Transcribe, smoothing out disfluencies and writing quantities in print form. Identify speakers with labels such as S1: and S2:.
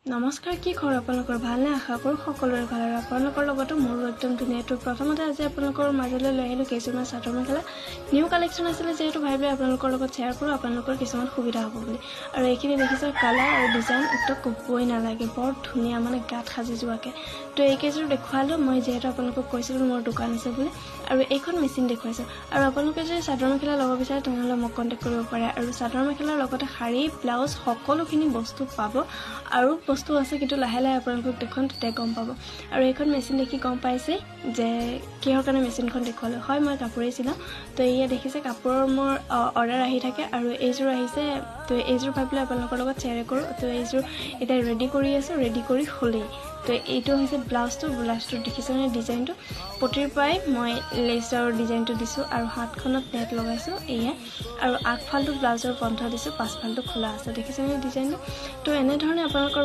S1: নমস্কাৰ, কি খবৰ আপোনালোকৰ? ভালনে? আশা কৰোঁ সকলোৰে ভাল আৰু আপোনালোকৰ লগতো মোৰো একদম ধুনীয়া। তো প্ৰথমতে আজি আপোনালোকৰ মাজলৈ লৈ আহিলোঁ কিছুমান চাদৰ মেখেলা। নিউ কালেকশ্যন আছিলে, যিহেতু ভাবিলোঁ আপোনালোকৰ লগত শ্বেয়াৰ কৰোঁ, আপোনালোকৰ কিছুমান সুবিধা হ'ব বুলি। আৰু এইখিনি দেখিছে কালাৰ আৰু ডিজাইন একদম ক'বই নালাগে, বৰ ধুনীয়া, মানে গাত সাজি যোৱাকৈ। তো এইকেইযোৰ দেখুৱালোঁ মই, যিহেতু আপোনালোকক কৈছিলোঁ মোৰ দোকান আছে বুলি। আৰু এইখন মেচিন দেখুৱাইছোঁ। আৰু আপোনালোকে যদি চাদৰ মেখেলা ল'ব বিচাৰে তেনেহ'লে মোক কণ্টেক্ট কৰিব পাৰে। আৰু চাদৰ মেখেলাৰ লগতে শাৰী, ব্লাউজ সকলোখিনি বস্তু পাব। আৰু বস্তু আছে, কিন্তু লাহে লাহে আপোনালোকক দেখুৱাম, তেতিয়া গম পাব। আৰু এইখন মেচিন দেখি গম পাইছে যে কিহৰ কাৰণে মেচিনখন দেখুৱালোঁ। হয়, মই কাপোৰেই চিলাওঁ। তো এয়া দেখিছে কাপোৰৰ মোৰ অৰ্ডাৰ আহি থাকে, আৰু এইযোৰ আহিছে। তো এইযোৰ ভাবিলে আপোনালোকৰ লগত শ্বেয়াৰ কৰোঁ। তো এইযোৰ এতিয়া ৰেডি কৰি আছোঁ, ৰেডি কৰি হ'লেই। তো এইটো হৈছে ব্লাউজটো দেখিছেনে ডিজাইনটো? পটিৰ পৰাই মই লেচৰ ডিজাইনটো দিছোঁ, আৰু হাতখনত নেট লগাইছোঁ এয়া। আৰু আগফালটো ব্লাউজৰ বন্ধ দিছোঁ, পাছফালটো খোলা আছে, দেখিছেনে ডিজাইনটো? তো এনেধৰণে আপোনালোকৰ